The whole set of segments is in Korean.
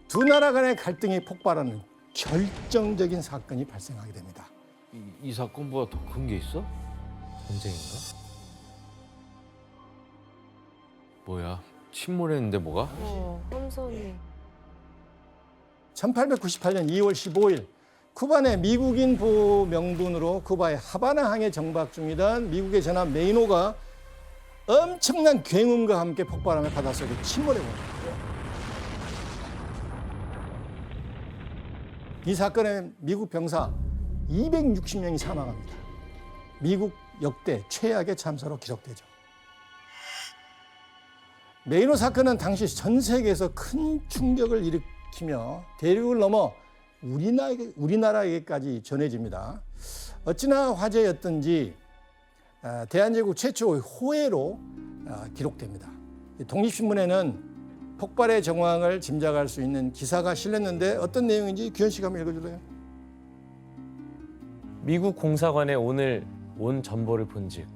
두 나라 간의 갈등이 폭발하는 결정적인 사건이 발생하게 됩니다. 이 사건보다 더 큰 게 있어? 전쟁인가? 뭐야? 침몰했는데 뭐가? 함선이. 1898년 2월 15일 쿠바 내 미국인 보호 명분으로 쿠바의 하바나항에 정박 중이던 미국의 전함 메이노가 엄청난 굉음과 함께 폭발하며 바닷속에 침몰해 버립니다. 이 사건에 미국 병사 260명이 사망합니다. 미국 역대 최악의 참사로 기록되죠. 메이노 사건은 당시 전 세계에서 큰 충격을 일으키며 대륙을 넘어 우리나라에게까지 전해집니다. 어찌나 화제였던지 대한제국 최초의 호해로 기록됩니다. 독립신문에는 폭발의 정황을 짐작할 수 있는 기사가 실렸는데 어떤 내용인지 규현 씨가 한번 읽어줄래요? 미국 공사관에 오늘 온 전보를 본즉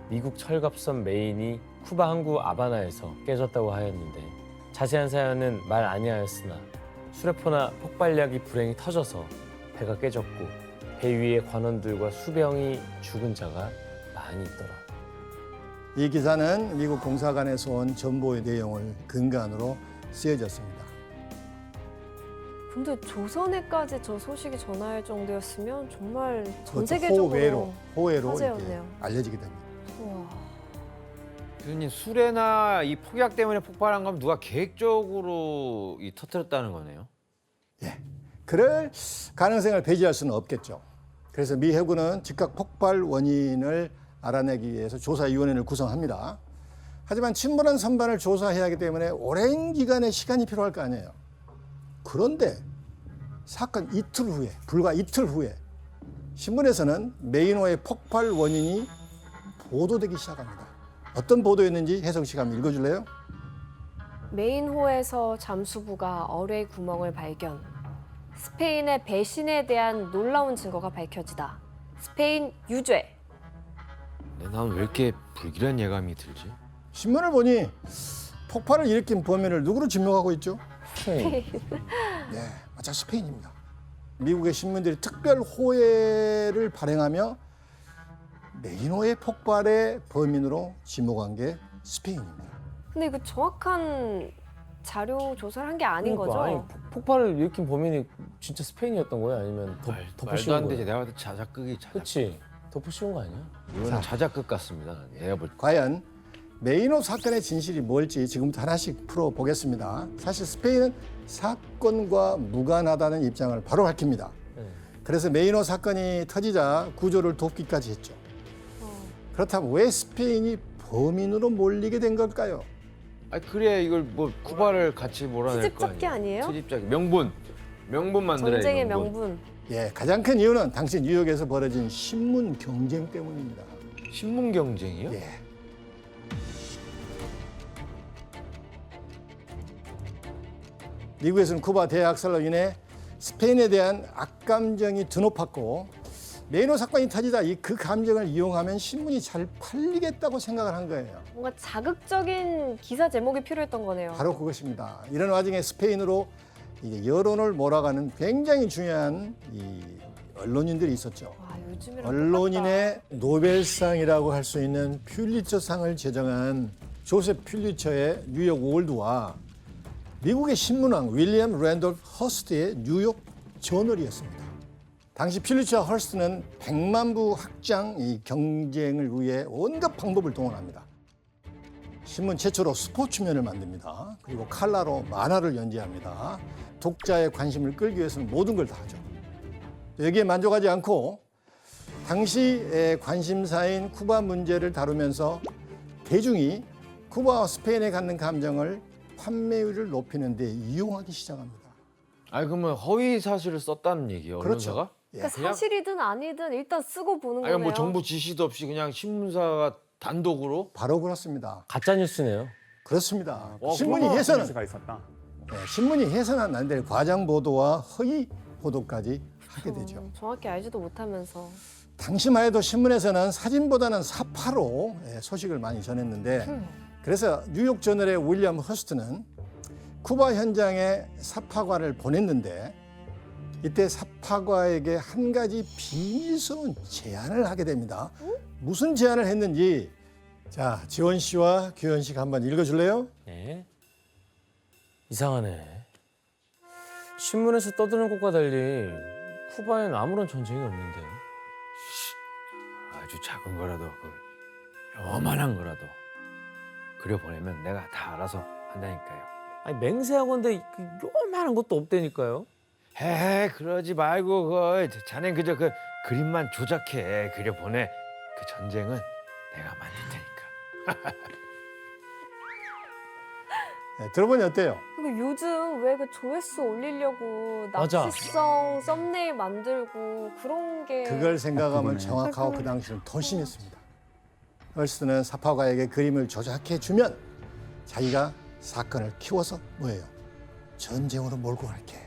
미국 철갑선 메인이 쿠바 항구 아바나에서 깨졌다고 하였는데 자세한 사연은 말 아니하였으나 수레포나 폭발약이 불행히 터져서 배가 깨졌고 배 위에 관원들과 수병이 죽은 자가 많이 있더라. 이 기사는 미국 공사관에서 온 전보의 내용을 근간으로 쓰여졌습니다. 근데 조선에까지 저 소식이 전할 정도였으면 정말 전 그것도 세계적으로 호해로 이렇게 화제였네요. 알려지게 됩니다. 우와. 교수님 수레나 이 폭약 때문에 폭발한 건 누가 계획적으로 터뜨렸다는 거네요? 예, 그럴 가능성을 배제할 수는 없겠죠. 그래서 미 해군은 즉각 폭발 원인을 알아내기 위해서 조사위원회를 구성합니다. 하지만 침몰한 선반을 조사해야 하기 때문에 오랜 기간의 시간이 필요할 거 아니에요. 그런데 사건 이틀 후에, 불과 이틀 후에 신문에서는 메이노의 폭발 원인이 보도되기 시작합니다. 어떤 보도였는지 혜성 씨가 한번 읽어줄래요? 메인호에서 잠수부가 어뢰 구멍을 발견. 스페인의 배신에 대한 놀라운 증거가 밝혀지다. 스페인 유죄. 난 왜 이렇게 불길한 예감이 들지? 신문을 보니 폭발을 일으킨 범인을 누구로 지목하고 있죠? 네, 맞아, 스페인입니다. 미국의 신문들이 특별 호해를 발행하며 메이노의 폭발의 범인으로 지목한 게 스페인입니다. 근데 이거 정확한 자료 조사를 한 게 아닌 거죠? 아니, 폭발을 일으킨 범인이 진짜 스페인이었던 거야? 아니면 덮어 말도 씌운 안 되지. 거야? 내가 봤을 때 자작극이 자작. 그렇지. 덮어 씌운 거 아니야? 이거는 자작극 같습니다. 내가 볼 때. 과연 메이노 사건의 진실이 뭘지 지금부터 하나씩 풀어보겠습니다. 사실 스페인은 사건과 무관하다는 입장을 바로 밝힙니다. 그래서 메이노 사건이 터지자 구조를 돕기까지 했죠. 그렇다면 왜 스페인이 범인으로 몰리게 된 걸까요? 아니 그래 이걸 뭐 쿠바를 같이 몰아낼 트집 거 잡기 아니에요? 아니에요? 트집 잡기. 명분 만들어야 전쟁의 명분. 예, 가장 큰 이유는 당시 뉴욕에서 벌어진 신문 경쟁 때문입니다. 신문 경쟁이요? 예. 미국에서는 쿠바 대학살로 인해 스페인에 대한 악감정이 드높았고 메이노 사건이 터지자 그 감정을 이용하면 신문이 잘 팔리겠다고 생각을 한 거예요. 뭔가 자극적인 기사 제목이 필요했던 거네요. 바로 그것입니다. 이런 와중에 스페인으로 이제 여론을 몰아가는 굉장히 중요한 이 언론인들이 있었죠. 와, 요즘이랑 언론인의 노벨상이라고 할 수 있는 퓰리처상을 제정한 조셉 퓰리처의 뉴욕 월드와 미국의 신문왕 윌리엄 랜돌프 허스트의 뉴욕 저널이었습니다. 당시 퓰리처와 허스트는 100만 부 확장 이 경쟁을 위해 온갖 방법을 동원합니다. 신문 최초로 스포츠면을 만듭니다. 그리고 칼라로 만화를 연재합니다. 독자의 관심을 끌기 위해서는 모든 걸 다 하죠. 여기에 만족하지 않고 당시 관심사인 쿠바 문제를 다루면서 대중이 쿠바와 스페인에 갖는 감정을 판매율을 높이는 데 이용하기 시작합니다. 아니 그러면 허위 사실을 썼다는 얘기예요, 그렇죠. 언론사가? 그러니까 그냥? 사실이든 아니든 일단 쓰고 보는 아니 거네요. 뭐 정부 지시도 없이 그냥 신문사가 단독으로? 바로 그렇습니다. 가짜 뉴스네요. 그렇습니다. 와, 신문이 그거는 해서는 가 있었다. 신문이 해서는 안 될 과장 보도와 허위 보도까지 하게 되죠. 정확히 알지도 못하면서. 당시만 해도 신문에서는 사진보다는 사파로 소식을 많이 전했는데 그래서 뉴욕 저널의 윌리엄 허스트는 쿠바 현장에 사파과를 보냈는데 이때 사파과에게 한 가지 비밀스러운 제안을 하게 됩니다. 무슨 제안을 했는지 자 지원 씨와 규현 씨가 한번 읽어줄래요? 네. 이상하네. 신문에서 떠드는 것과 달리 쿠바엔 아무런 전쟁이 없는데. 아주 작은 거라도 요만한 거라도 그려보내면 내가 다 알아서 한다니까요. 아니 맹세하건대 요만한 것도 없다니까요. 헤 그러지 말고 자넨 그저 그 그림만 조작해 그려보내. 그 전쟁은 내가 만들 테니까. 네, 들어보니 어때요? 그리고 요즘 왜 그 조회수 올리려고 맞아. 납치성 썸네일 만들고 그런 게 그걸 생각하면 부분에. 정확하고 그 당시는 더 심했습니다. 헐스트는 사파과에게 그림을 조작해 주면 자기가 사건을 키워서 뭐예요? 전쟁으로 몰고 갈게.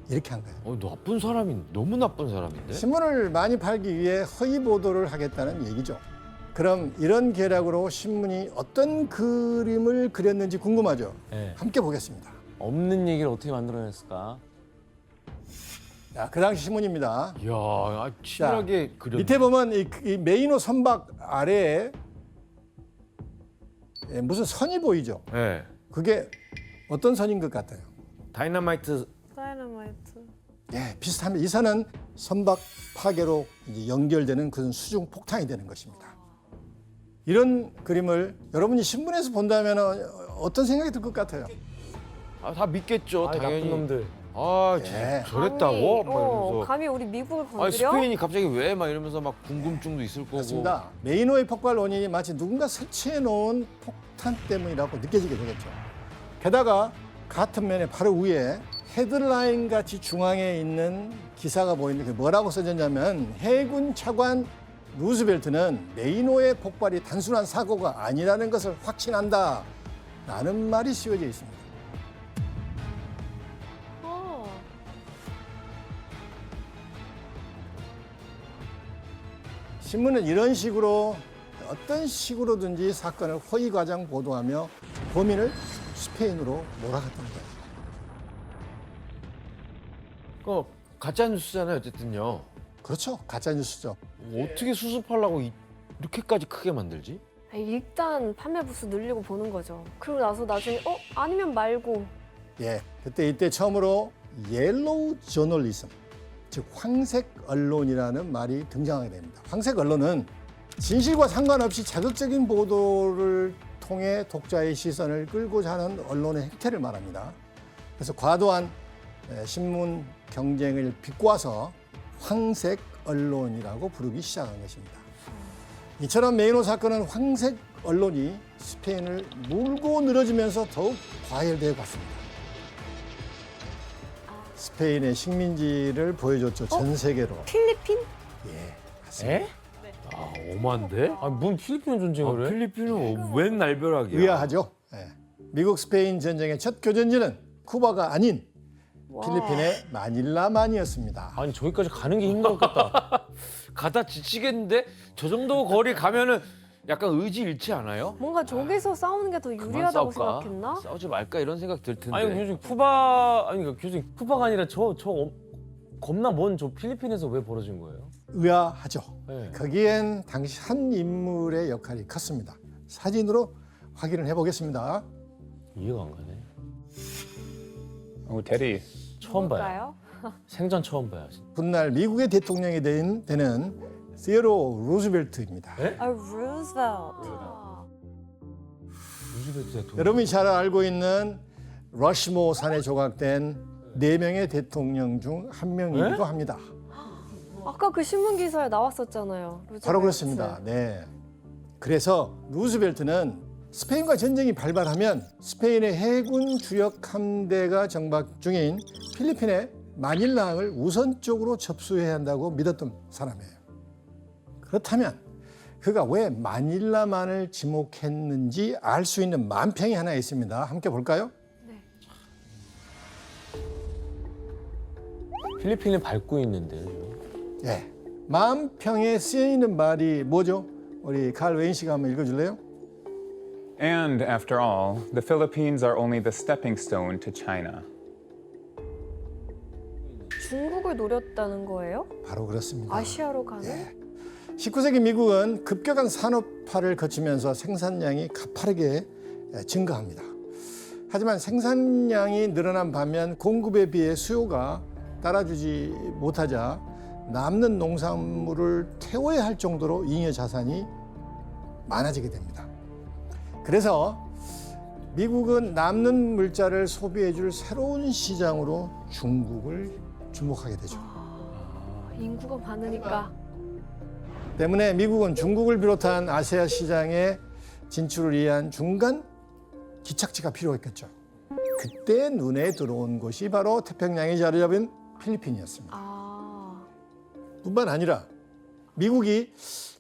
이렇게 한 거예요. 나쁜 사람이 너무 나쁜 사람인데. 신문을 많이 팔기 위해 허위 보도를 하겠다는 얘기죠. 그럼 이런 계략으로 신문이 어떤 그림을 그렸는지 궁금하죠? 네. 함께 보겠습니다. 없는 얘기를 어떻게 만들어냈을까? 자, 그 당시 신문입니다. 이야, 치밀하게 그렸네. 밑에 보면 이 메이노 선박 아래에 무슨 선이 보이죠? 네. 그게 어떤 선인 것 같아요? 다이너마이트. 다이너마이트. 예, 비슷합니다. 이 선은 선박 파괴로 이제 연결되는 그런 수중 폭탄이 되는 것입니다. 이런 그림을 여러분이 신문에서 본다면 어떤 생각이 들 것 같아요? 다 믿겠죠, 아이, 당연히. 나쁜 놈들. 예. 저랬다고? 막 이러면서. 감히 우리 미국을 건드려? 아니, 스페인이 갑자기 왜? 막 이러면서 막 궁금증도 있을 거고. 그렇습니다. 메이노의 폭발 원인이 마치 누군가 설치해 놓은 폭탄 때문이라고 느껴지게 되겠죠. 게다가 같은 면에 바로 위에 헤드라인 같이 중앙에 있는 기사가 보이는데 뭐라고 써졌냐면 해군 차관 루즈벨트는 메이노의 폭발이 단순한 사고가 아니라는 것을 확신한다 라는 말이 씌워져 있습니다. 신문은 이런 식으로 어떤 식으로든지 사건을 허위 과장 보도하며 범인을 스페인으로 몰아갔던 거예요. 가짜 뉴스잖아요, 어쨌든요. 그렇죠. 가짜 뉴스죠. 어떻게 수습하려고 이렇게까지 크게 만들지? 일단 판매 부수 늘리고 보는 거죠. 그리고 나서 나중에 아니면 말고. 예, 이때 처음으로 옐로우 저널리즘, 즉 황색 언론이라는 말이 등장하게 됩니다. 황색 언론은 진실과 상관없이 자극적인 보도를 통해 독자의 시선을 끌고자 하는 언론의 행태를 말합니다. 그래서 과도한 신문 경쟁을 비꼬아서 황색 언론이라고 부르기 시작한 것입니다. 이처럼 메이노 사건은 황색 언론이 스페인을 물고 늘어지면서 더욱 과열되어 갔습니다. 스페인의 식민지를 보여줬죠. 전 세계로. 필리핀? 예, 맞습니다. 에? 아, 오만데? 아니 뭔 필리핀 전쟁을 해? 필리핀은 웬 날벼락이야? 의아하죠. 예. 미국 스페인 전쟁의 첫 교전지는 쿠바가 아닌 와. 필리핀의 마닐라만이었습니다. 아니 저기까지 가는 게 힘들었겠다. 가다 지치겠는데? 저 정도 거리 가면은 약간 의지 잃지 않아요? 뭔가 저기서 싸우는 게 더 그만 유리하다고 싸울까? 생각했나? 싸우지 말까 이런 생각 들 텐데. 아니 교수님 쿠바 그러니까 교수님 쿠바가 아니라 저 겁나 먼 저 필리핀에서 왜 벌어진 거예요? 의아하죠. 네. 거기엔 당시 한 인물의 역할이 컸습니다. 사진으로 확인을 해보겠습니다. 이해가 안 가네. 대리. 처음 봐요. 뭘까요? 생전 처음 봐요. 진짜. 훗날 미국의 대통령이 되는 시어로 루즈벨트입니다. 에? 루즈벨트. 루즈벨트 대통령. 여러분이 잘 알고 있는 러시모 산에 조각된 4명의 대통령 중 한 명이기도 합니다. 아까 그 신문 기사에 나왔었잖아요. 루즈벨트. 바로 그렇습니다. 네. 그래서 루즈벨트는 스페인과 전쟁이 발발하면 스페인의 해군 주력 함대가 정박 중인 필리핀의 마닐라항을 우선적으로 접수해야 한다고 믿었던 사람이에요. 그렇다면 그가 왜 마닐라만을 지목했는지 알 수 있는 만평이 하나 있습니다. 함께 볼까요? 필리핀을 밟고 있는데. 예. 만평에 쓰여 있는 말이 뭐죠? 우리 칼 웨인 씨가 한번 읽어줄래요? And after all, the Philippines are only the stepping stone to China. 중국을 노렸다는 거예요? 바로 그렇습니다. 아시아로 가는? 19세기 미국은 급격한 산업화를 거치면서 생산량이 가파르게 증가합니다. 하지만 생산량이 늘어난 반면 공급에 비해 수요가 따라주지 못하자 남는 농산물을 태워야 할 정도로 잉여 자산이 많아지게 됩니다. 그래서 미국은 남는 물자를 소비해줄 새로운 시장으로 중국을 주목하게 되죠. 인구가 많으니까. 때문에 미국은 중국을 비롯한 아시아 시장의 진출을 위한 중간 기착지가 필요했겠죠. 그때 눈에 들어온 곳이 바로 태평양에 자리 잡은 필리핀이었습니다. 뿐만 아니라 미국이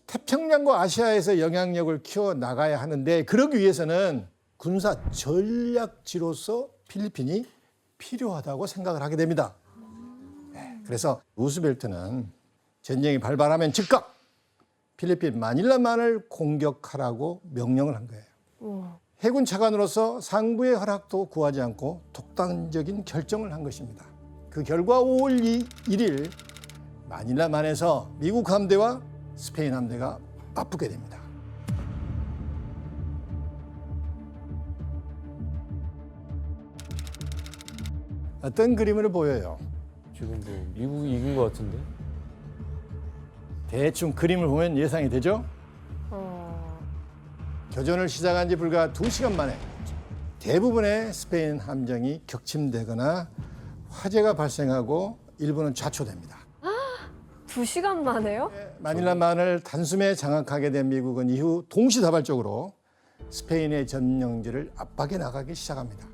태평양과 아시아에서 영향력을 키워 나가야 하는데 그러기 위해서는 군사 전략지로서 필리핀이 필요하다고 생각을 하게 됩니다. 그래서 루스벨트는 전쟁이 발발하면 즉각 필리핀 마닐라만을 공격하라고 명령을 한 거예요. 해군 차관으로서 상부의 허락도 구하지 않고 독단적인 결정을 한 것입니다. 그 결과 5월 1일 마닐라만에서 미국 함대와 스페인 함대가 맞붙게 됩니다. 어떤 그림을 보여요? 지금 뭐 미국이 이긴 것 같은데? 대충 그림을 보면 예상이 되죠? 교전을 시작한 지 불과 2시간 만에 대부분의 스페인 함정이 격침되거나 화재가 발생하고 일부는 좌초됩니다. 2시간 만에요? 마닐라만을 단숨에 장악하게 된 미국은 이후 동시다발적으로 스페인의 점령지를 압박해 나가기 시작합니다.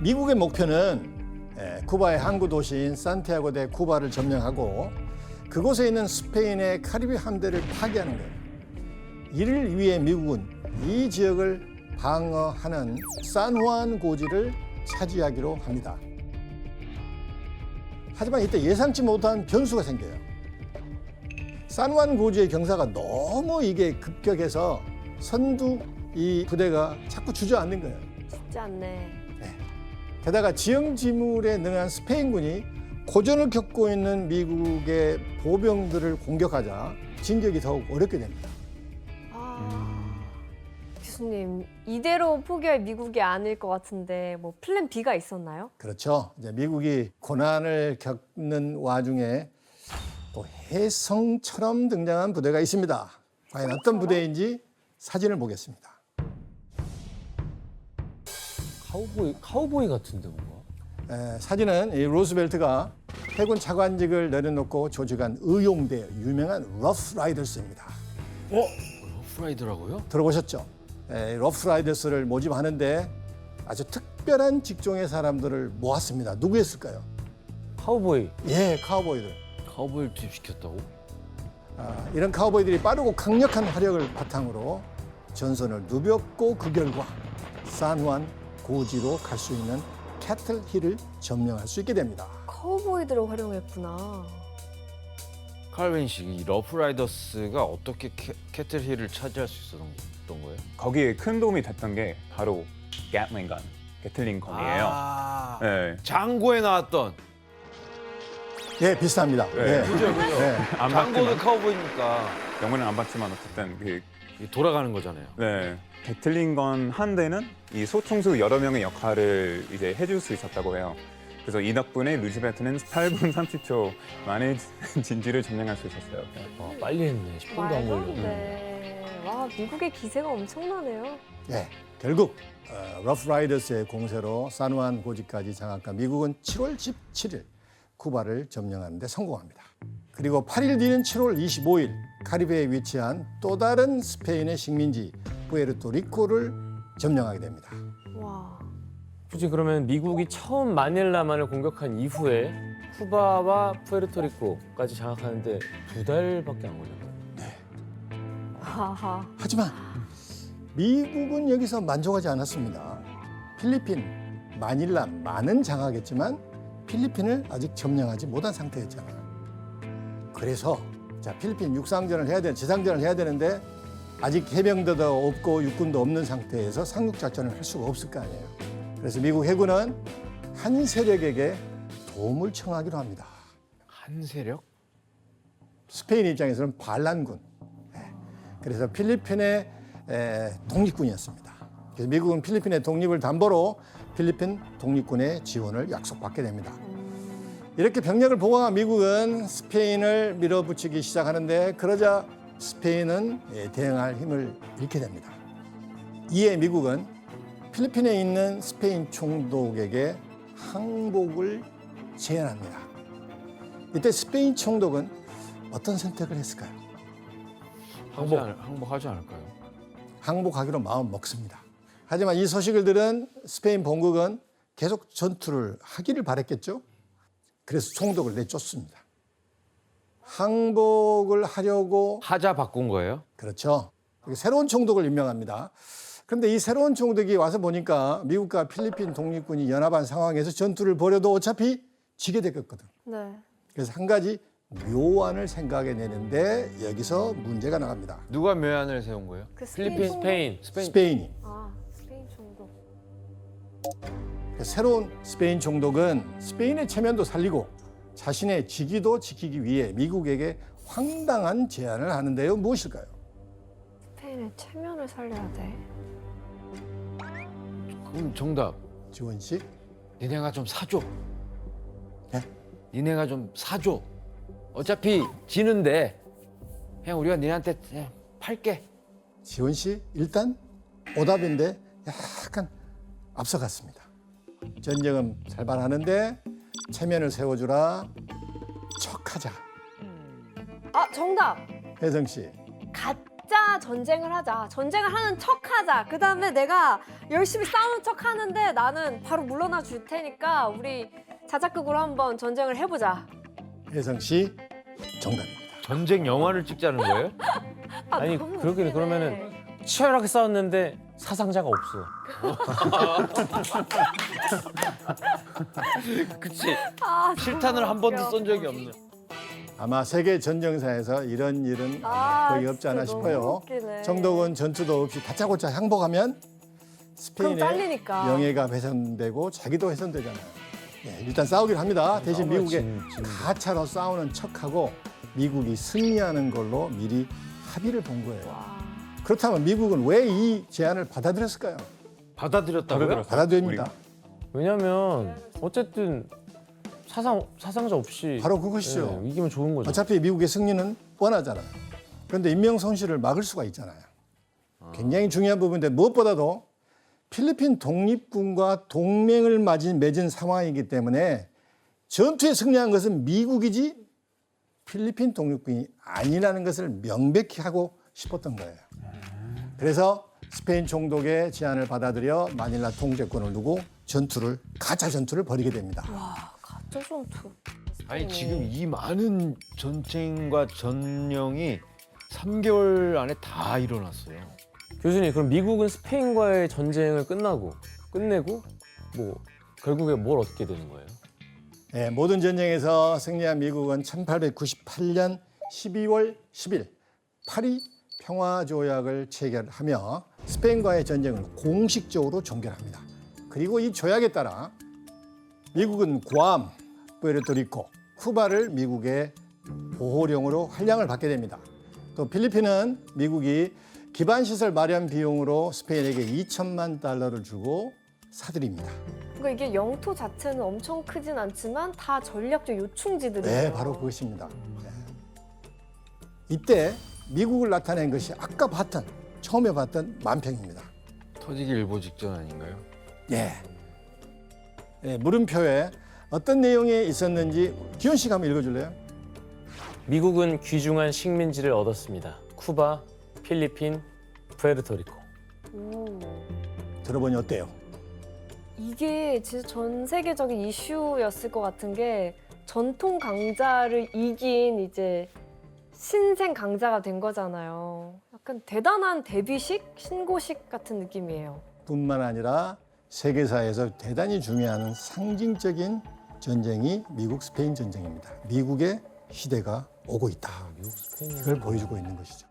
미국의 목표는 쿠바의 항구 도시인 산티아고 대 쿠바를 점령하고 그곳에 있는 스페인의 카리비 함대를 파괴하는 거예요. 이를 위해 미국은 이 지역을 방어하는 산후안 고지를 차지하기로 합니다. 하지만 이때 예상치 못한 변수가 생겨요. 산후안 고지의 경사가 너무 이게 급격해서 선두 이 부대가 자꾸 주저앉는 거예요. 쉽지 않네. 게다가 지형지물에 능한 스페인군이 고전을 겪고 있는 미국의 보병들을 공격하자 진격이 더욱 어렵게 됩니다. 교수님, 이대로 포기할 미국이 아닐 것 같은데 뭐 플랜 B가 있었나요? 그렇죠. 이제 미국이 고난을 겪는 와중에 또 혜성처럼 등장한 부대가 있습니다. 과연 어떤 부대인지 사진을 보겠습니다. 카우보이 같은데 뭔가? 사진은 이 루스벨트가 해군 차관직을 내려놓고 조직한 의용대 유명한 러프라이더스입니다. 러프라이더라고요? 들어보셨죠? 러프라이더스를 모집하는데 아주 특별한 직종의 사람들을 모았습니다. 누구였을까요? 카우보이. 예, 카우보이들. 카우보이를 투입시켰다고? 이런 카우보이들이 빠르고 강력한 화력을 바탕으로 전선을 누볐고 그 결과 산후안 고지로 갈 수 있는 캐틀힐을 점령할 수 있게 됩니다. 카우보이들을 활용했구나. 칼빈 씨, 이 러프라이더스가 어떻게 캐틀힐을 차지할 수 있었던 거예요? 거기에 큰 도움이 됐던 게 바로 갓링건, 게틀링건이에요. 네. 장고에 나왔던. 예, 비슷합니다. 네. 예. 그죠. 안 장고도 봤지만 카우보이니까 영어는 안 봤지만 어쨌든 돌아가는 거잖아요. 네. 게틀링건 한 대는 이 소총수 여러 명의 역할을 이제 해줄 수 있었다고 해요. 그래서 이 덕분에 루즈벨트는 8분 30초 만에 진지를 점령할 수 있었어요. 빨리 했네. 10분도 안 말도 걸려. 안 돼. 와, 미국의 기세가 엄청나네요. 예, 결국 러프라이더스의 공세로 산후안 고지까지 장악한 미국은 7월 17일 쿠바를 점령하는 데 성공합니다. 그리고 8일 뒤인 7월 25일 카리브해에 위치한 또 다른 스페인의 식민지 푸에르토리코를 점령하게 됩니다. 와. 굳이 그러면 미국이 처음 마닐라만을 공격한 이후에 쿠바와 푸에르토리코까지 장악하는데 2달밖에 안 걸렸나요? 하하. 하지만 미국은 여기서 만족하지 않았습니다. 필리핀, 마닐라만은 장악했지만 필리핀을 아직 점령하지 못한 상태였잖아요. 그래서 자 필리핀 육상전을 해야 되는 지상전을 해야 되는데 아직 해병대도 없고 육군도 없는 상태에서 상륙 작전을 할 수가 없을 거 아니에요. 그래서 미국 해군은 한 세력에게 도움을 청하기로 합니다. 한 세력? 스페인 입장에서는 반란군. 그래서 필리핀의 독립군이었습니다. 그래서 미국은 필리핀의 독립을 담보로 필리핀 독립군의 지원을 약속받게 됩니다. 이렇게 병력을 보강한 미국은 스페인을 밀어붙이기 시작하는데 그러자 스페인은 대응할 힘을 잃게 됩니다. 이에 미국은 필리핀에 있는 스페인 총독에게 항복을 제안합니다. 이때 스페인 총독은 어떤 선택을 했을까요? 항복하지 않을까요? 항복하기로 마음 먹습니다. 하지만 이 소식을 들은 스페인 본국은 계속 전투를 하기를 바랬겠죠. 그래서 총독을 내쫓습니다. 항복을 하려고 하자 바꾼 거예요? 그렇죠. 새로운 총독을 임명합니다. 그런데 이 새로운 총독이 와서 보니까 미국과 필리핀 독립군이 연합한 상황에서 전투를 벌여도 어차피 지게 됐거든. 네. 그래서 한 가지 묘안을 생각해 내는데 여기서 문제가 나갑니다. 누가 묘안을 세운 거예요? 그 필리핀, 총독? 스페인. 스페인이. 스페인 총독. 새로운 스페인 총독은 스페인의 체면도 살리고 자신의 직위도 지키기 위해 미국에게 황당한 제안을 하는데요. 무엇일까요? 스페인의 체면을 살려야 돼. 그럼 정답. 지원 씨. 니네가 좀 사줘. 네? 니네가 좀 사줘. 어차피 지는데 그냥 우리가 니네한테 그냥 팔게. 지원 씨 일단 오답인데 약간 앞서갔습니다. 전쟁은 살발하는데 체면을 세워주라. 척하자. 정답. 혜성 씨. 가짜 전쟁을 하자. 전쟁을 하는 척하자. 그다음에 내가 열심히 싸우는 척하는데 나는 바로 물러나 줄 테니까 우리 자작극으로 한번 전쟁을 해보자. 혜성 씨 정답입니다. 전쟁 영화를 찍자는 거예요? 아니 너무 그러긴 웃기네. 그러면은 치열하게 싸웠는데 사상자가 없어. 그치. 너무 실탄을 한 번도 웃겨. 쏜 적이 없는. 아마 세계 전쟁사에서 이런 일은 거의 없지 않아 진짜 싶어요. 너무 웃기네. 정독은 전투도 없이 다짜고짜 항복하면 그럼 스페인의 잘리니까. 명예가 훼손되고 자기도 훼손되잖아요. 일단 싸우기로 합니다. 대신 싸움을 미국의 진- 가차로 싸우는 척하고 미국이 승리하는 걸로 미리 합의를 본 거예요. 와. 그렇다면 미국은 왜 이 제안을 받아들였을까요? 받아들였다고요? 받아들입니다. 왜냐면 어쨌든 사상자 없이 바로 그것이죠. 예, 이기면 좋은 거죠. 어차피 미국의 승리는 뻔하잖아요. 그런데 인명 손실을 막을 수가 있잖아요. 굉장히 중요한 부분인데 무엇보다도 필리핀 독립군과 동맹을 맺은 상황이기 때문에 전투에 승리한 것은 미국이지 필리핀 독립군이 아니라는 것을 명백히 하고 싶었던 거예요. 그래서 스페인 총독의 제안을 받아들여 마닐라 통제권을 두고 가짜 전투를 벌이게 됩니다. 와, 가짜 전투. 아니 지금 이 많은 전쟁과 전령이 3개월 안에 다 일어났어요. 교수님 그럼 미국은 스페인과의 전쟁을 끝내고 뭐 결국에 뭘 얻게 되는 거예요? 네, 모든 전쟁에서 승리한 미국은 1898년 12월 10일 파리 평화조약을 체결하며 스페인과의 전쟁을 공식적으로 종결합니다. 그리고 이 조약에 따라 미국은 괌, 푸에르토리코, 쿠바를 미국의 보호령으로 할량을 받게 됩니다. 또 필리핀은 미국이 기반시설 마련 비용으로 스페인에게 2천만 달러를 주고 사들입니다. 그러니까 이게 영토 자체는 엄청 크진 않지만 다 전략적 요충지들이에요. 네, 바로 그것입니다. 네. 이때 미국을 나타낸 것이 아까 처음에 봤던 만평입니다. 터지기 일보 직전 아닌가요? 예. 예, 물음표에 어떤 내용이 있었는지 기훈 씨가 한번 읽어줄래요? 미국은 귀중한 식민지를 얻었습니다. 쿠바, 필리핀, 푸에르토리코. 오. 들어보니 어때요? 이게 진짜 전 세계적인 이슈였을 것 같은 게 전통 강자를 이긴 이제 신생 강자가 된 거잖아요. 약간 대단한 데뷔식, 신고식 같은 느낌이에요. 뿐만 아니라 세계사에서 대단히 중요한 상징적인 전쟁이 미국 스페인 전쟁입니다. 미국의 시대가 오고 있다. 미국 스페인 이걸 보여주고 있는 것이죠.